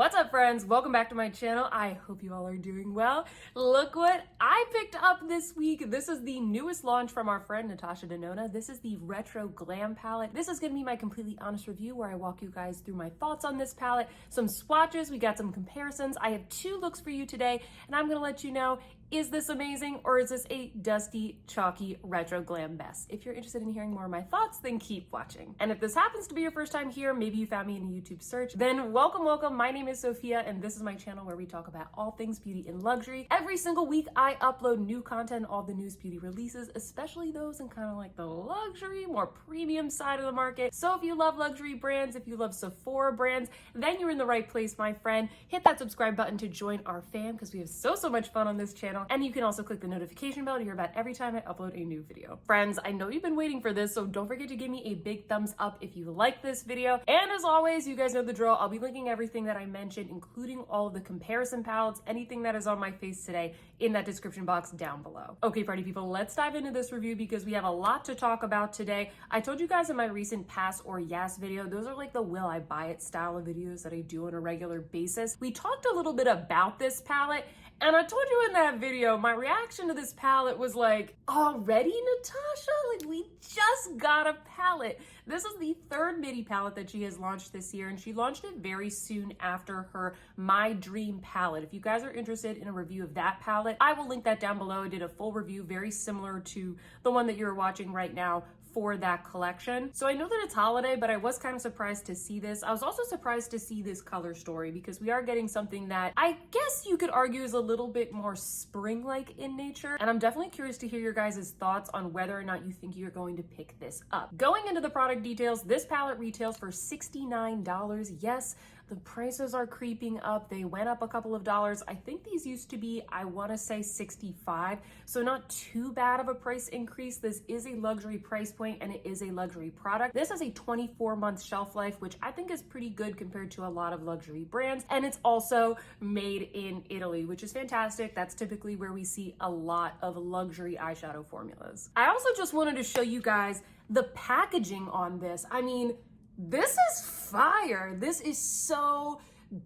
What's up, friends? Welcome back to my channel. I hope you all are doing well. Look what I picked up this week. This is the newest launch from our friend Natasha Denona. This is the Retro Glam Palette. This is going to be my completely honest review where I walk you guys through my thoughts on this palette, some swatches, we got some comparisons. I have two looks for you today, and I'm going to let you know, is this amazing or is this a dusty, chalky, retro glam mess? If you're interested in hearing more of my thoughts, then keep watching. And if this happens to be your first time here, maybe you found me in a YouTube search, then welcome. My name is Sophia, and this is my channel where we talk about all things beauty and luxury. Every single week, I upload new content, all the newest beauty releases, especially those in kind of like the luxury, more premium side of the market. So if you love luxury brands, if you love Sephora brands, then you're in the right place, my friend. Hit that subscribe button to join our fam because we have so much fun on this channel. And you can also click the notification bell to hear about every time I upload a new video. Friends, I know you've been waiting for this, so don't forget to give me a big thumbs up if you like this video. And as always, you guys know the drill. I'll be linking everything that I mentioned, including all of the comparison palettes, anything that is on my face today in that description box down below. Okay, party people, let's dive into this review because we have a lot to talk about today. I told you guys in my recent pass or yes video, those are like the will I buy it style of videos that I do on a regular basis. We talked a little bit about this palette, and I told you in that video, my reaction to this palette was like, already, Natasha? Like, we just got a palette. This is the third midi palette that she has launched this year, and she launched it very soon after her My Dream palette. If you guys are interested in a review of that palette, I will link that down below. I did a full review very similar to the one that you're watching right now for that collection. So I know that it's holiday, but I was kind of surprised to see this. I was also surprised to see this color story because we are getting something that I guess you could argue is a little bit more spring-like in nature. And I'm definitely curious to hear your guys' thoughts on whether or not you think you're going to pick this up. Going into the product details, this palette retails for $69. Yes, the prices are creeping up. They went up a couple of dollars. I think these used to be, I want to say $65. So not too bad of a price increase. This is a luxury price point and it is a luxury product. This has a 24-month shelf life, which I think is pretty good compared to a lot of luxury brands. And it's also made in Italy, which is fantastic. That's typically where we see a lot of luxury eyeshadow formulas. I also just wanted to show you guys the packaging on this. I mean, this is fire. This is so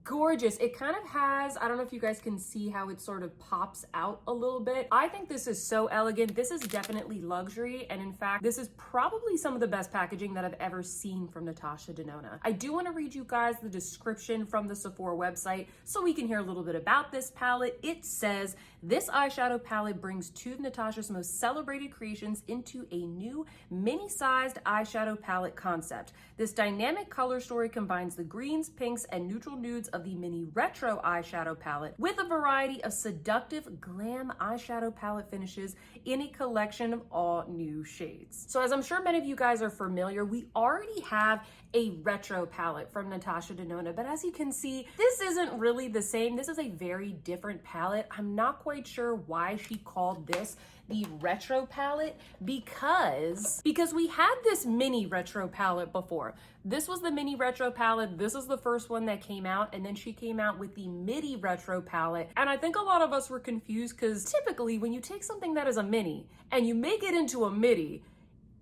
gorgeous. It kind of has, I don't know if you guys can see how it sort of pops out a little bit. I think this is so elegant. This is definitely luxury. And in fact, this is probably some of the best packaging that I've ever seen from Natasha Denona. I do want to read you guys the description from the Sephora website so we can hear a little bit about this palette. It says, this eyeshadow palette brings two of Natasha's most celebrated creations into a new mini-sized eyeshadow palette concept. This dynamic color story combines the greens, pinks, and neutral nudes of the mini retro eyeshadow palette with a variety of seductive glam eyeshadow palette finishes in a collection of all new shades. So as I'm sure many of you guys are familiar, we already have a retro palette from Natasha Denona, but as you can see, this isn't really the same. This is a very different palette. I'm not quite sure why she called this the retro palette because we had this mini retro palette before. This was the mini retro palette. This is the first one that came out, and then she came out with the midi retro palette. And I think a lot of us were confused because typically when you take something that is a mini and you make it into a midi,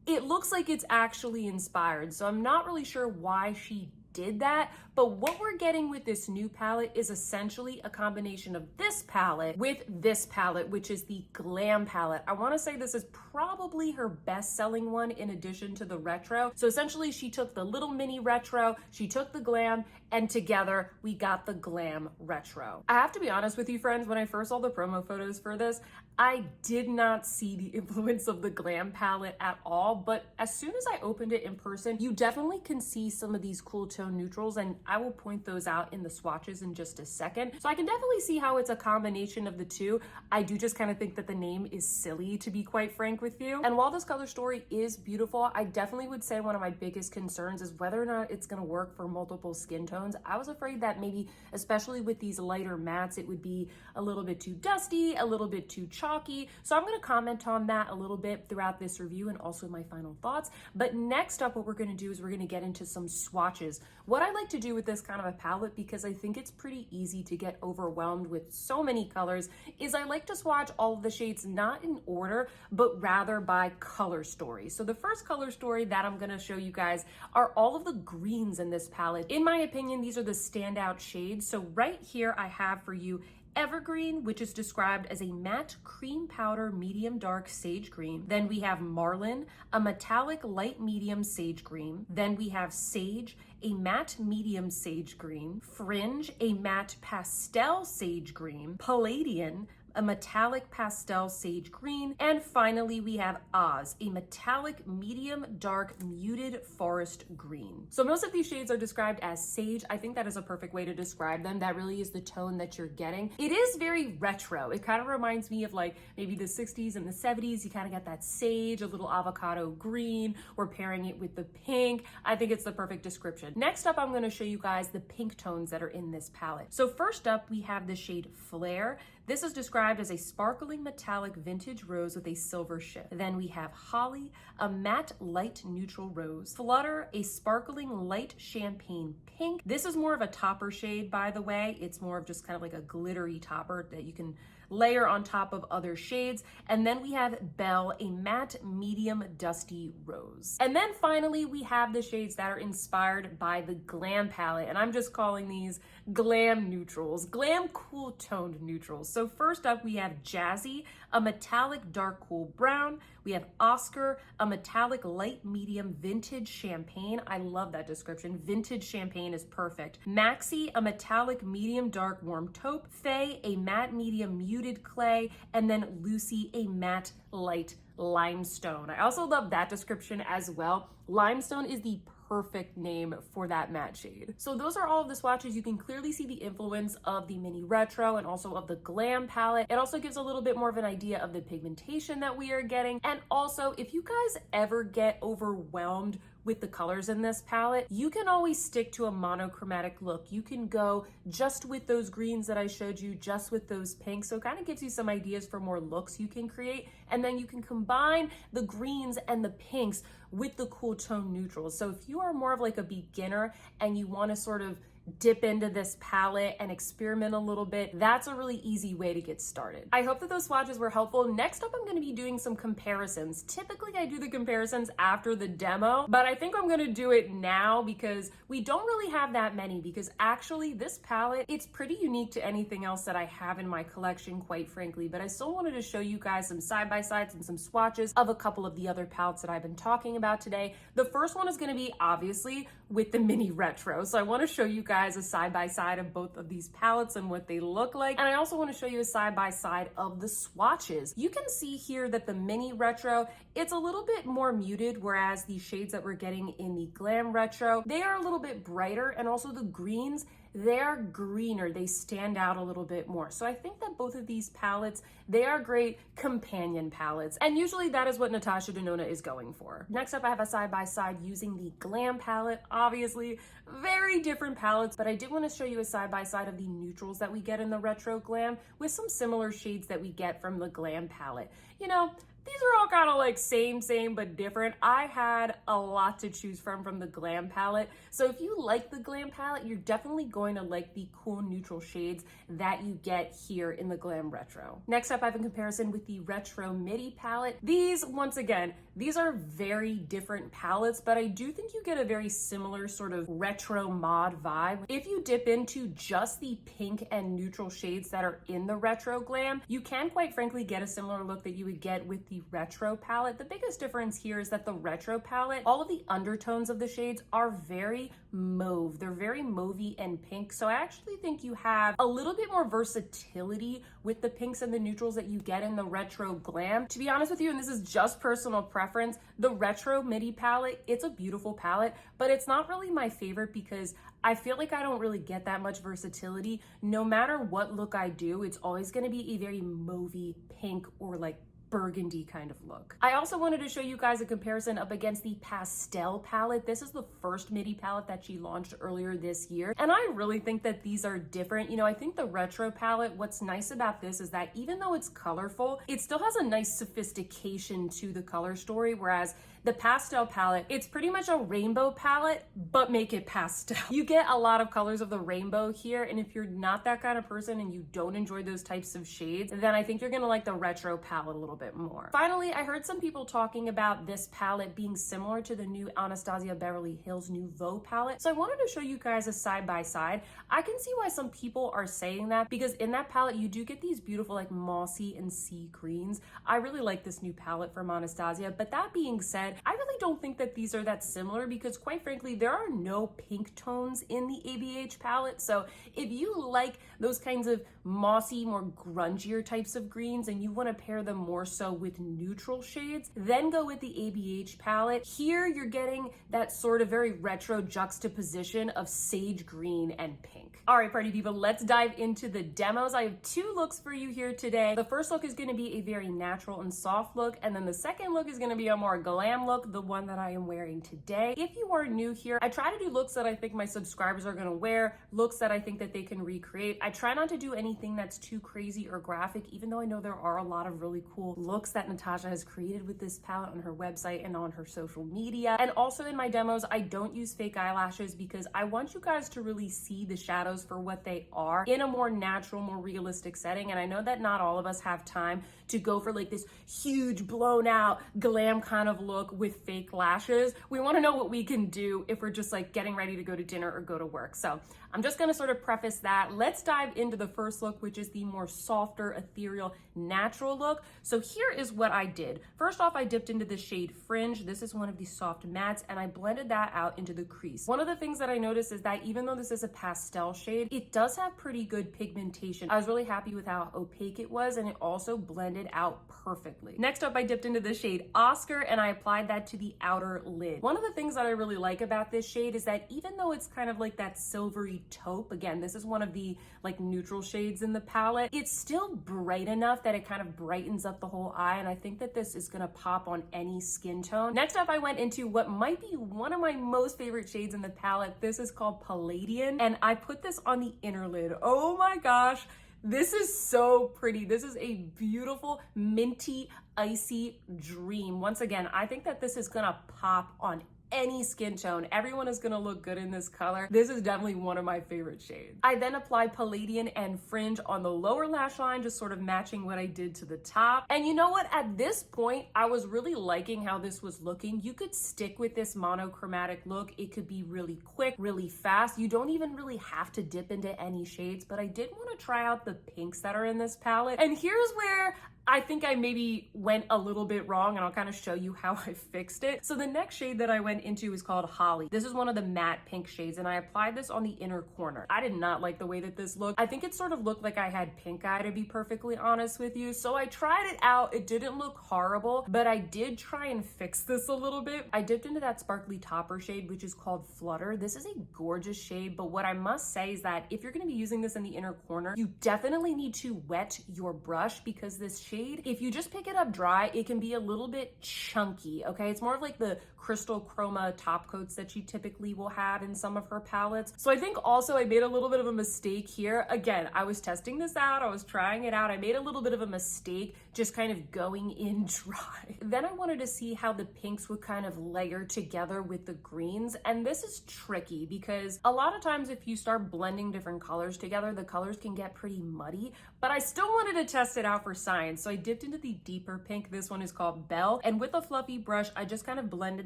it looks like it's actually inspired. So I'm not really sure why she did that, but what we're getting with this new palette is essentially a combination of this palette with this palette, which is the Glam palette. I want to say this is probably her best-selling one in addition to the retro. So essentially she took the little mini retro, she took the Glam, and together we got the Glam retro. I have to be honest with you, friends, when I first saw the promo photos for this, I did not see the influence of the Glam palette at all, but as soon as I opened it in person, you definitely can see some of these cool tone neutrals, and I will point those out in the swatches in just a second. So I can definitely see how it's a combination of the two. I do just kind of think that the name is silly, to be quite frank with you. And while this color story is beautiful, I definitely would say one of my biggest concerns is whether or not it's gonna work for multiple skin tones. I was afraid that maybe, especially with these lighter mattes, it would be a little bit too dusty, a little bit too chalky. So I'm gonna comment on that a little bit throughout this review and also my final thoughts. But next up, what we're gonna do is we're gonna get into some swatches. What I like to do do with this kind of a palette, because I think it's pretty easy to get overwhelmed with so many colors, is I like to swatch all of the shades not in order, but rather by color story. So the first color story that I'm gonna show you guys are all of the greens in this palette. In my opinion, these are the standout shades. So right here I have for you Evergreen, which is described as a matte cream powder medium dark sage green. Then we have Marlin, a metallic light medium sage green. Then we have Sage, a matte medium sage green. Fringe, a matte pastel sage green. Palladian, a metallic pastel sage green, and finally we have Oz, a metallic medium dark muted forest green. So most of these shades are described as sage. I think that is a perfect way to describe them. That really is the tone that you're getting. It is very retro. It kind of reminds me of like maybe the 60s and the 70s. You kind of get that sage, a little avocado green. We're pairing it with the pink. I think it's the perfect description. Next up, I'm going to show you guys the pink tones that are in this palette. So first up, we have the shade Flare. This is described as a sparkling metallic vintage rose with a silver shift. Then we have Holly, a matte light neutral rose. Flutter, a sparkling light champagne pink. This is more of a topper shade, by the way. It's more of just kind of like a glittery topper that you can layer on top of other shades. And then we have Belle, a matte medium dusty rose. And then finally, we have the shades that are inspired by the Glam palette. And I'm just calling these glam neutrals, glam cool toned neutrals. So first up, we have Jazzy, a metallic dark cool brown. We have Oscar, a metallic light medium vintage champagne. I love that description. Vintage champagne is perfect. Maxi, a metallic medium dark warm taupe. Faye, a matte medium muted clay. And then Lucy, a matte light limestone. I also love that description as well. Limestone is the perfect name for that matte shade. So those are all of the swatches. You can clearly see the influence of the mini retro and also of the Glam palette. It also gives a little bit more of an idea of the pigmentation that we are getting. And also, if you guys ever get overwhelmed with the colors in this palette, you can always stick to a monochromatic look. You can go just with those greens that I showed you, just with those pinks. So it kind of gives you some ideas for more looks you can create. And then you can combine the greens and the pinks with the cool tone neutrals. So if you are more of like a beginner and you want to sort of dip into this palette and experiment a little bit, that's a really easy way to get started. I hope that those swatches were helpful. Next up, I'm going to be doing some comparisons. Typically, I do the comparisons after the demo, but I think I'm going to do it now because we don't really have that many, because actually this palette, it's pretty unique to anything else that I have in my collection, quite frankly, but I still wanted to show you guys some side-by-sides and some swatches of a couple of the other palettes that I've been talking about today. The first one is going to be obviously with the mini retro. So I want to show you guys a side-by-side of both of these palettes and what they look like. And I also want to show you a side-by-side of the swatches. You can see here that the mini retro, it's a little bit more muted, whereas the shades that we're getting in the Glam retro, they are a little bit brighter, and also the greens, they're greener. They stand out a little bit more. So I think that both of these palettes, they are great companion palettes. And usually that is what Natasha Denona is going for. Next up, I have a side-by-side using the Glam palette. Obviously, very different palettes, but I did want to show you a side-by-side of the neutrals that we get in the Retro Glam with some similar shades that we get from the Glam palette. You know, these are all kind of like same, but different. I had a lot to choose from the Glam palette. So if you like the Glam palette, you're definitely going to like the cool neutral shades that you get here in the Glam Retro. Next up, I have a comparison with the Retro Midi palette. These, once again, these are very different palettes, but I do think you get a very similar sort of retro mod vibe. If you dip into just the pink and neutral shades that are in the Retro Glam, you can quite frankly get a similar look that you would get with the Retro palette. The biggest difference here is that the Retro palette, all of the undertones of the shades are very mauve. They're very mauvey and pink. So I actually think you have a little bit more versatility with the pinks and the neutrals that you get in the Retro Glam. To be honest with you, and this is just personal preference, the Retro Midi palette, it's a beautiful palette, but it's not really my favorite because I feel like I don't really get that much versatility. No matter what look I do, it's always going to be a very mauvey pink or like burgundy kind of look. I also wanted to show you guys a comparison up against the Pastel palette. This is the first midi palette that she launched earlier this year, and I really think that these are different. You know, I think the retro palette, what's nice about this is that even though it's colorful, it still has a nice sophistication to the color story, whereas the Pastel palette, it's pretty much a rainbow palette, but make it pastel. You get a lot of colors of the rainbow here, and if you're not that kind of person and you don't enjoy those types of shades, then I think you're gonna like the retro palette a little bit more. Finally, I heard some people talking about this palette being similar to the new Anastasia Beverly Hills Nouveau palette, so I wanted to show you guys a side by side. I can see why some people are saying that, because in that palette you do get these beautiful like mossy and sea greens. I really like this new palette from Anastasia, but that being said, I really don't think that these are that similar, because quite frankly, there are no pink tones in the ABH palette. So if you like those kinds of mossy, more grungier types of greens and you want to pair them more so with neutral shades, then go with the ABH palette. Here you're getting that sort of very retro juxtaposition of sage green and pink. All right, party people, let's dive into the demos. I have two looks for you here today. The first look is going to be a very natural and soft look, and then the second look is going to be a more glam look, the one that I am wearing today. If you are new here, I try to do looks that I think my subscribers are going to wear, looks that I think that they can recreate. I try not to do anything that's too crazy or graphic, even though I know there are a lot of really cool looks that Natasha has created with this palette on her website and on her social media. And also in my demos, I don't use fake eyelashes because I want you guys to really see the shadows for what they are in a more natural, more realistic setting. And I know that not all of us have time to go for like this huge blown out glam kind of look with fake lashes. We want to know what we can do if we're just like getting ready to go to dinner or go to work. So I'm just going to sort of preface that. Let's dive into the first look, which is the more softer, ethereal, natural look. So here is what I did. First off, I dipped into the shade Fringe. This is one of the soft mattes, and I blended that out into the crease. One of the things that I noticed is that even though this is a pastel shade, it does have pretty good pigmentation. I was really happy with how opaque it was, and it also blended out perfectly. Next up, I dipped into the shade Oscar, and I applied that to the outer lid. One of the things that I really like about this shade is that even though it's kind of like that silvery taupe, again, this is one of the like neutral shades in the palette, it's still bright enough that it kind of brightens up the whole eye, and I think that this is gonna pop on any skin tone. Next up, I went into what might be one of my most favorite shades in the palette. This is called Palladian, and I put this on the inner lid. Oh my gosh, this is so pretty. This is a beautiful minty icy dream. Once again, I think that this is gonna pop on any skin tone. Everyone is gonna look good in this color. This is definitely one of my favorite shades. I then applied Palladian and Fringe on the lower lash line, just sort of matching what I did to the top. And you know what? At this point, I was really liking how this was looking. You could stick with this monochromatic look. It could be really quick, really fast. You don't even really have to dip into any shades, but I did want to try out the pinks that are in this palette. And here's where I think I maybe went a little bit wrong, and I'll kind of show you how I fixed it. So the next shade that I went into is called Holly. This is one of the matte pink shades, and I applied this on the inner corner. I did not like the way that this looked. I think it sort of looked like I had pink eye, to be perfectly honest with you. So I tried it out. It didn't look horrible, but I did try and fix this a little bit. I dipped into that sparkly topper shade, which is called Flutter. This is a gorgeous shade, but what I must say is that if you're gonna be using this in the inner corner, you definitely need to wet your brush, because this shade, if you just pick it up dry, it can be a little bit chunky, okay? It's more of like the crystal chroma top coats that she typically will have in some of her palettes. So I think also I made a little bit of a mistake here. Again, I was testing this out, I was trying it out. I made a little bit of a mistake just kind of going in dry. Then I wanted to see how the pinks would kind of layer together with the greens. And this is tricky because a lot of times if you start blending different colors together, the colors can get pretty muddy, but I still wanted to test it out for science. So I dipped into the deeper pink. This one is called Belle. And with a fluffy brush, I just kind of blended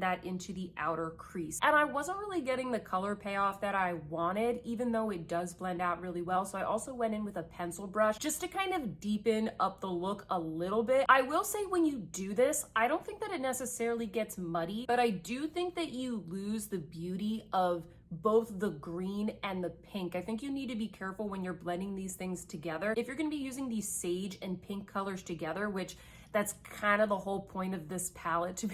that into the outer crease. And I wasn't really getting the color payoff that I wanted, even though it does blend out really well. So I also went in with a pencil brush just to kind of deepen up the look a little bit. I will say when you do this, I don't think that it necessarily gets muddy, but I do think that you lose the beauty of both the green and the pink. I think you need to be careful when you're blending these things together. If you're going to be using these sage and pink colors together, which That's kind of the whole point of this palette, to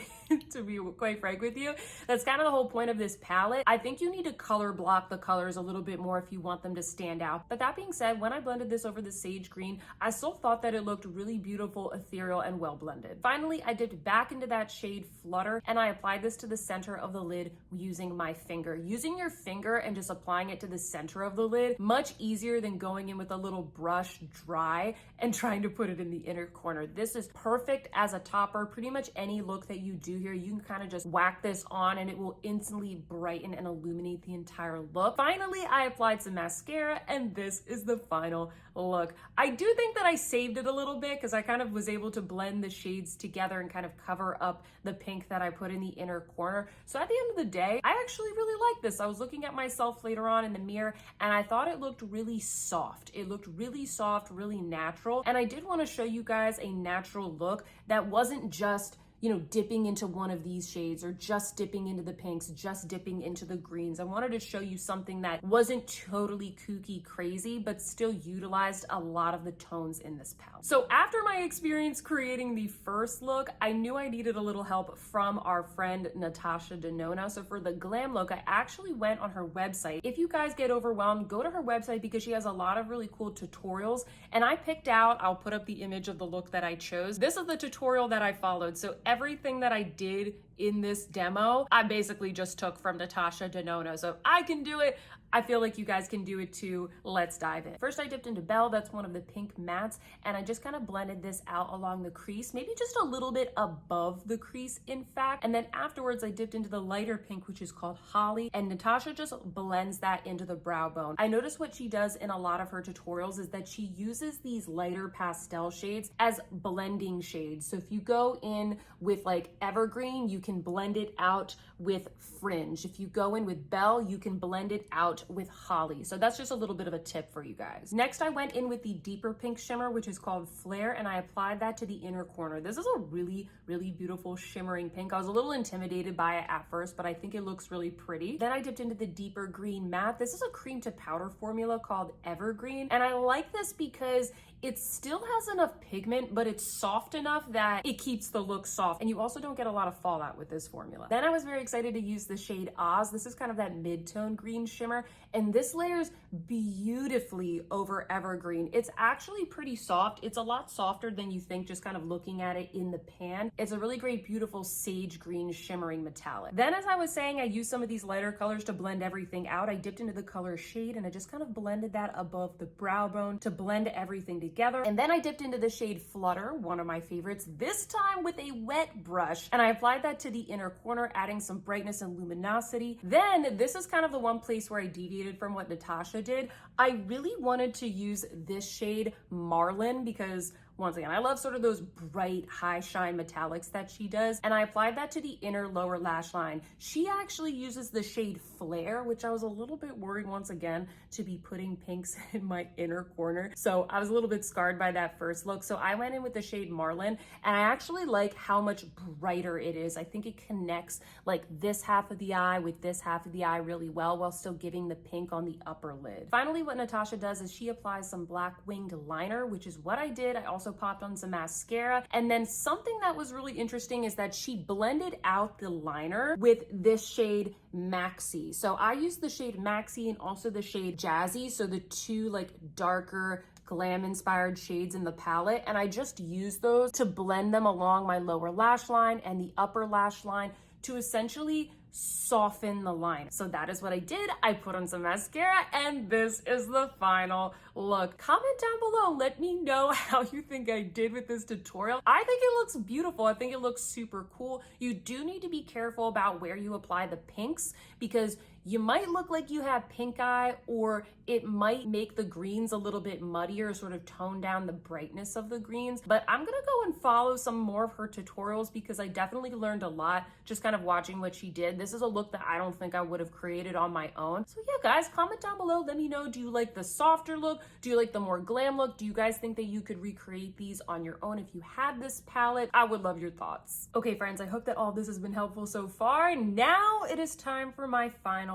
be quite frank with you. That's kind of the whole point of this palette. I think you need to color block the colors a little bit more if you want them to stand out. But that being said, when I blended this over the sage green, I still thought that it looked really beautiful, ethereal, and well blended. Finally, I dipped back into that shade Flutter, and I applied this to the center of the lid using my finger. Using your finger and just applying it to the center of the lid, much easier than going in with a little brush dry and trying to put it in the inner corner. This is perfect as a topper. Pretty much any look that you do here, you can kind of just whack this on and it will instantly brighten and illuminate the entire look. Finally, I applied some mascara, and this is the final look. I do think that I saved it a little bit because I kind of was able to blend the shades together and kind of cover up the pink that I put in the inner corner. So at the end of the day, I actually really like this. I was looking at myself later on in the mirror and I thought it looked really soft. It looked really soft, really natural. And I did want to show you guys a natural look that wasn't just, you know, dipping into one of these shades or just dipping into the pinks, just dipping into the greens. I wanted to show you something that wasn't totally kooky crazy, but still utilized a lot of the tones in this palette. So after my experience creating the first look, I knew I needed a little help from our friend Natasha Denona. So for the glam look, I actually went on her website. If you guys get overwhelmed, go to her website because she has a lot of really cool tutorials. And I picked out, I'll put up the image of the look that I chose. This is the tutorial that I followed. So everything that I did in this demo, I basically just took from Natasha Denona. So I can do it. I feel like you guys can do it too. Let's dive in. First, I dipped into Belle. That's one of the pink mattes. And I just kind of blended this out along the crease, maybe just a little bit above the crease, in fact. And then afterwards, I dipped into the lighter pink, which is called Holly. And Natasha just blends that into the brow bone. I noticed what she does in a lot of her tutorials is that she uses these lighter pastel shades as blending shades. So if you go in with like evergreen, you can blend it out with fringe. If you go in with Belle, you can blend it out with Holly. So that's just a little bit of a tip for you guys. Next, I went in with the deeper pink shimmer, which is called Flare, and I applied that to the inner corner. This is a really, really beautiful shimmering pink. I was a little intimidated by it at first, but I think it looks really pretty. Then I dipped into the deeper green matte. This is a cream to powder formula called Evergreen, and I like this because it still has enough pigment, but it's soft enough that it keeps the look soft. And you also don't get a lot of fallout with this formula. Then I was very excited to use the shade Oz. This is kind of that mid-tone green shimmer. And this layers beautifully over Evergreen. It's actually pretty soft. It's a lot softer than you think just kind of looking at it in the pan. It's a really great, beautiful sage green shimmering metallic. Then as I was saying, I used some of these lighter colors to blend everything out. I dipped into the color Shade and I just kind of blended that above the brow bone to blend everything together. And then I dipped into the shade Flutter, one of my favorites, this time with a wet brush. And I applied that to the inner corner, adding some brightness and luminosity. Then this is kind of the one place where I deviated from what Natasha did. I really wanted to use this shade Marlin because once again, I love sort of those bright, high shine metallics that she does. And I applied that to the inner lower lash line. She actually uses the shade Flare, which I was a little bit worried once again to be putting pinks in my inner corner. So I was a little bit scarred by that first look. So I went in with the shade Marlin, and I actually like how much brighter it is. I think it connects like this half of the eye with this half of the eye really well while still giving the pink on the upper lid. Finally, what Natasha does is she applies some black winged liner, which is what I did. I also popped on some mascara. And then something that was really interesting is that she blended out the liner with this shade Maxi. So I used the shade Maxi and also the shade Jazzy. So the two like darker glam inspired shades in the palette. And I just used those to blend them along my lower lash line and the upper lash line to essentially soften the line. So that is what I did. I put on some mascara and this is the final look. Comment down below. Let me know how you think I did with this tutorial. I think it looks beautiful. I think it looks super cool. You do need to be careful about where you apply the pinks because you might look like you have pink eye, or it might make the greens a little bit muddier, sort of tone down the brightness of the greens. But I'm gonna go and follow some more of her tutorials because I definitely learned a lot just kind of watching what she did. This is a look that I don't think I would have created on my own. So yeah, guys, comment down below. Let me know, do you like the softer look? Do you like the more glam look? Do you guys think that you could recreate these on your own if you had this palette? I would love your thoughts. Okay, friends, I hope that all this has been helpful so far. Now it is time for my final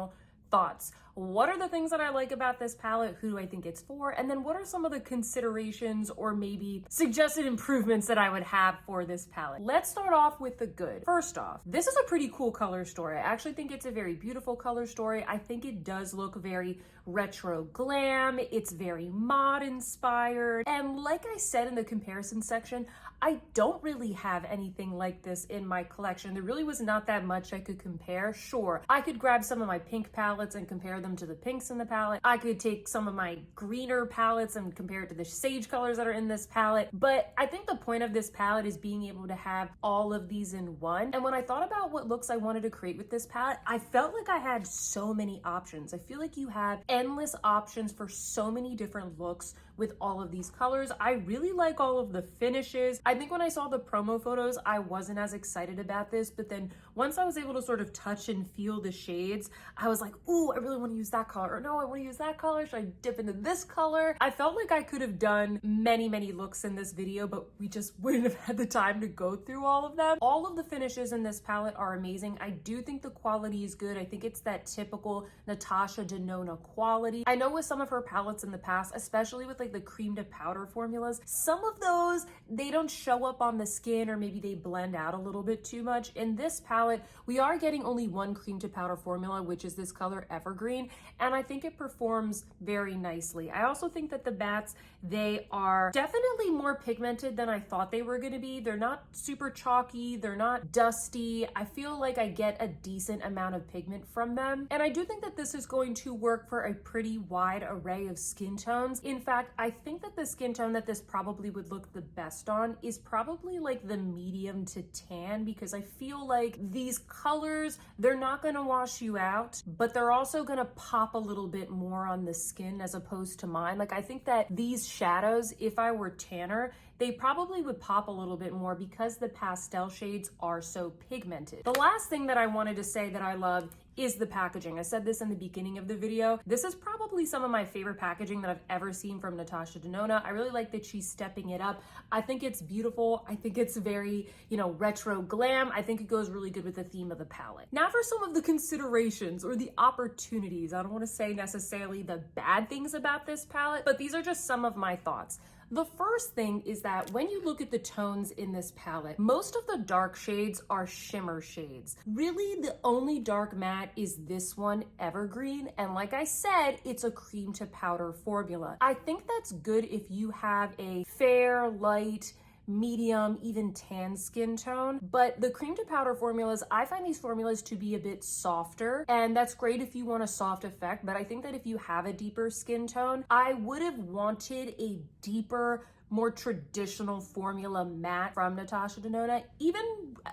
thoughts. what are the things that I like about this palette, who do I think it's for, and then what are some of the considerations or maybe suggested improvements that I would have for this palette. Let's start off with the good. First off, this is a pretty cool color story. I actually think it's a very beautiful color story. I think it does look very retro glam. It's very mod inspired. And like I said in the comparison section, I don't really have anything like this in my collection. There really was not that much I could compare. Sure, I could grab some of my pink palettes and compare them to the pinks in the palette. I could take some of my greener palettes and compare it to the sage colors that are in this palette. But I think the point of this palette is being able to have all of these in one. And when I thought about what looks I wanted to create with this palette, I felt like I had so many options. I feel like you have endless options for so many different looks with all of these colors. I really like all of the finishes. I think when I saw the promo photos, I wasn't as excited about this, but then once I was able to sort of touch and feel the shades, I was like, ooh, I really want to use that color, or no, I want to use that color. Should I dip into this color? I felt like I could have done many looks in this video, but we just wouldn't have had the time to go through all of them. All of the finishes in this palette are amazing. I do think the quality is good. I think it's that typical Natasha Denona quality. I know with some of her palettes in the past, especially with like the cream to powder formulas, some of those, they don't show up on the skin, or maybe they blend out a little bit too much. In this palette, we are getting only one cream to powder formula, which is this color Evergreen, and I think it performs very nicely. I also think that the mattes, they are definitely more pigmented than I thought they were going to be. They're not super chalky, they're not dusty. I feel like I get a decent amount of pigment from them, and I do think that this is going to work for a pretty wide array of skin tones. In fact, I think that the skin tone that this probably would look the best on is probably like the medium to tan, because I feel like these colors, they're not going to wash you out, but they're also going to pop a little bit more on the skin as opposed to mine. Like, I think that these shadows, if I were tanner, they probably would pop a little bit more because the pastel shades are so pigmented. The last thing that I wanted to say that I love is the packaging. I said this in the beginning of the video. This is probably some of my favorite packaging that I've ever seen from Natasha Denona. I really like that she's stepping it up. I think it's beautiful. I think it's very, retro glam. I think it goes really good with the theme of the palette. Now for some of the considerations or the opportunities. I don't want to say necessarily the bad things about this palette, but these are just some of my thoughts. The first thing is that when you look at the tones in this palette, most of the dark shades are shimmer shades. Really, the only dark matte is this one, Evergreen, and like I said, it's a cream to powder formula. I think that's good if you have a fair, light, medium, even tan skin tone, but the cream to powder formulas, I find these formulas to be a bit softer, and that's great if you want a soft effect, but I think that if you have a deeper skin tone, I would have wanted a deeper, more traditional formula matte from Natasha Denona. Even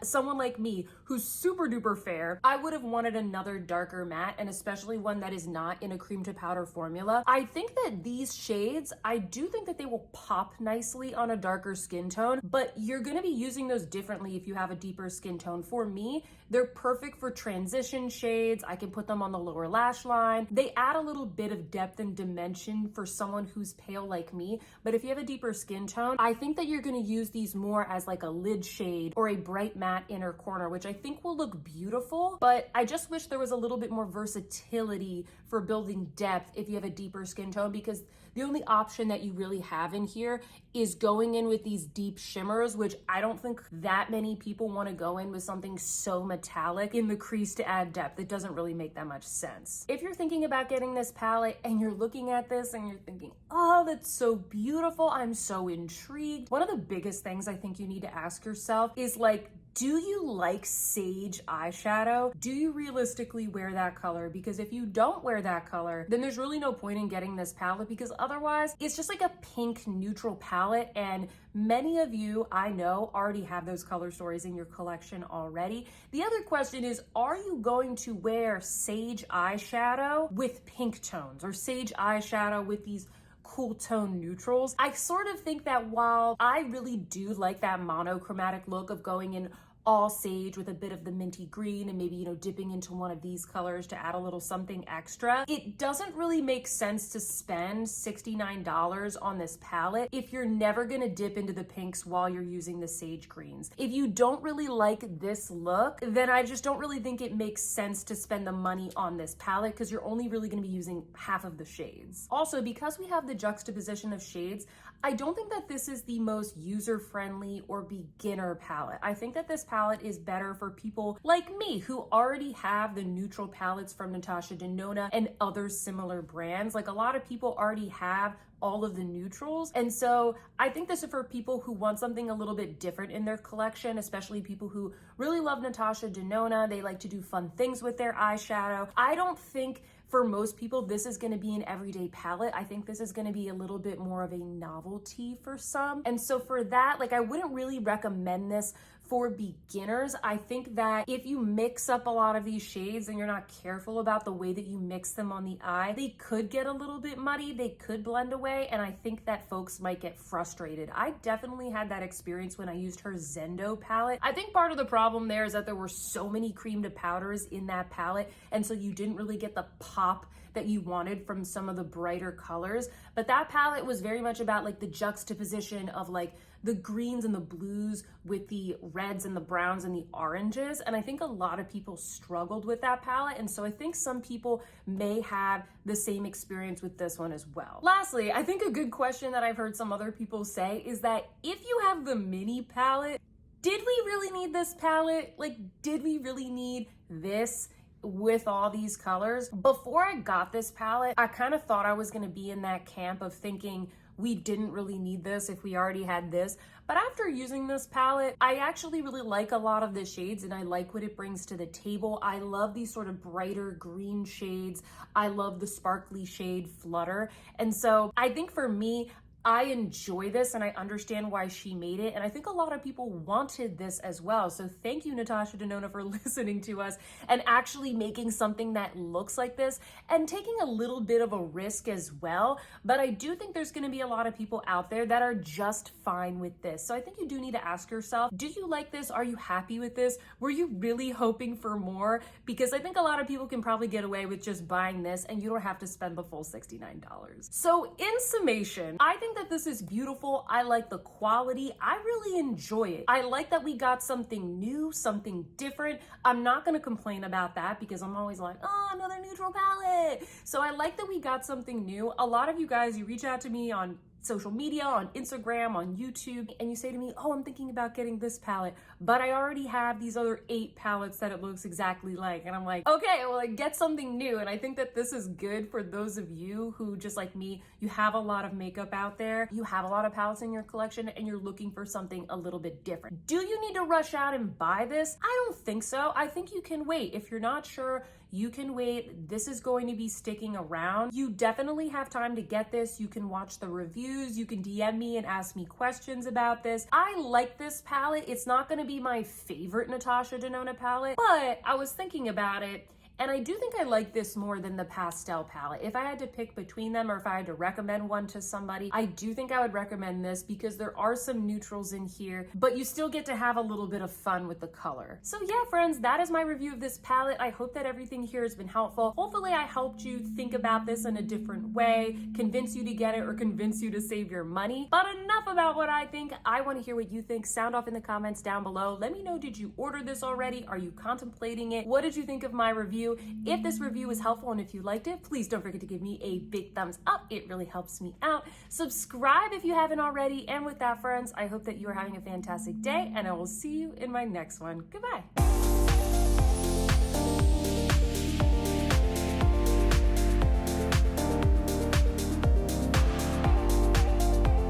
someone like me who's super duper fair, I would have wanted another darker matte, and especially one that is not in a cream to powder formula. I think that these shades, I do think that they will pop nicely on a darker skin tone, but you're gonna be using those differently if you have a deeper skin tone. For me, they're perfect for transition shades. I can put them on the lower lash line. They add a little bit of depth and dimension for someone who's pale like me, but if you have a deeper skin tone, I think that you're going to use these more as like a lid shade or a bright matte inner corner, which I think will look beautiful, but I just wish there was a little bit more versatility for building depth if you have a deeper skin tone, because the only option that you really have in here is going in with these deep shimmers, which I don't think that many people want to go in with something so metallic in the crease to add depth. It doesn't really make that much sense. If you're thinking about getting this palette and you're looking at this and you're thinking, oh, that's so beautiful, I'm so intrigued, one of the biggest things I think you need to ask yourself is like, do you like sage eyeshadow? Do you realistically wear that color? Because if you don't wear that color, then there's really no point in getting this palette, because otherwise it's just like a pink neutral palette, and many of you I know already have those color stories in your collection already. The other question is, are you going to wear sage eyeshadow with pink tones, or sage eyeshadow with these cool tone neutrals? I sort of think that while I really do like that monochromatic look of going in all sage with a bit of the minty green and maybe, dipping into one of these colors to add a little something extra. It doesn't really make sense to spend $69 on this palette if you're never gonna dip into the pinks while you're using the sage greens. If you don't really like this look, then I just don't really think it makes sense to spend the money on this palette because you're only really gonna be using half of the shades. Also, because we have the juxtaposition of shades, I don't think that this is the most user-friendly or beginner palette. I think that this palette is better for people like me who already have the neutral palettes from Natasha Denona and other similar brands. Like, a lot of people already have all of the neutrals. And so I think this is for people who want something a little bit different in their collection, especially people who really love Natasha Denona. They like to do fun things with their eyeshadow. I don't think for most people this is going to be an everyday palette. I think this is going to be a little bit more of a novelty for some. And so for that, like, I wouldn't really recommend this for beginners. I think that if you mix up a lot of these shades and you're not careful about the way that you mix them on the eye, they could get a little bit muddy, they could blend away, and I think that folks might get frustrated. I definitely had that experience when I used her Zendo palette. I think part of the problem there is that there were so many cream to powders in that palette, and so you didn't really get the pop that you wanted from some of the brighter colors. But that palette was very much about like the juxtaposition of like the greens and the blues with the reds and the browns and the oranges. And I think a lot of people struggled with that palette. And so I think some people may have the same experience with this one as well. Lastly, I think a good question that I've heard some other people say is that if you have the mini palette, did we really need this palette? Like, did we really need this with all these colors? Before I got this palette, I kind of thought I was going to be in that camp of thinking we didn't really need this if we already had this. But after using this palette, I actually really like a lot of the shades and I like what it brings to the table. I love these sort of brighter green shades. I love the sparkly shade Flutter. And so I think for me, I enjoy this and I understand why she made it. And I think a lot of people wanted this as well. So thank you, Natasha Denona, for listening to us and actually making something that looks like this and taking a little bit of a risk as well. But I do think there's gonna be a lot of people out there that are just fine with this. So I think you do need to ask yourself, do you like this? Are you happy with this? Were you really hoping for more? Because I think a lot of people can probably get away with just buying this and you don't have to spend the full $69. So in summation, I think that this is beautiful. I like the quality. I really enjoy it. I like that we got something new, something different. I'm not gonna complain about that because I'm always like, oh, another neutral palette. So I like that we got something new. A lot of you guys, you reach out to me on social media, on Instagram, on YouTube, and you say to me, oh, I'm thinking about getting this palette, but I already have these other 8 palettes that it looks exactly like. And I'm like, okay, well, I get something new. And I think that this is good for those of you who, just like me, you have a lot of makeup out there, you have a lot of palettes in your collection, and you're looking for something a little bit different. Do you need to rush out and buy this? I don't think so. I think you can wait. If you're not sure, you can wait. This is going to be sticking around. You definitely have time to get this. You can watch the reviews. You can DM me and ask me questions about this. I like this palette. It's not going to be my favorite Natasha Denona palette, but I was thinking about it. And I do think I like this more than the Pastel palette. If I had to pick between them or if I had to recommend one to somebody, I do think I would recommend this because there are some neutrals in here, but you still get to have a little bit of fun with the color. So yeah, friends, that is my review of this palette. I hope that everything here has been helpful. Hopefully I helped you think about this in a different way, convince you to get it or convince you to save your money. But enough about what I think. I want to hear what you think. Sound off in the comments down below. Let me know, did you order this already? Are you contemplating it? What did you think of my review? If this review was helpful and if you liked it, please don't forget to give me a big thumbs up. It really helps me out. Subscribe if you haven't already. And with that, friends, I hope that you are having a fantastic day and I will see you in my next one. Goodbye.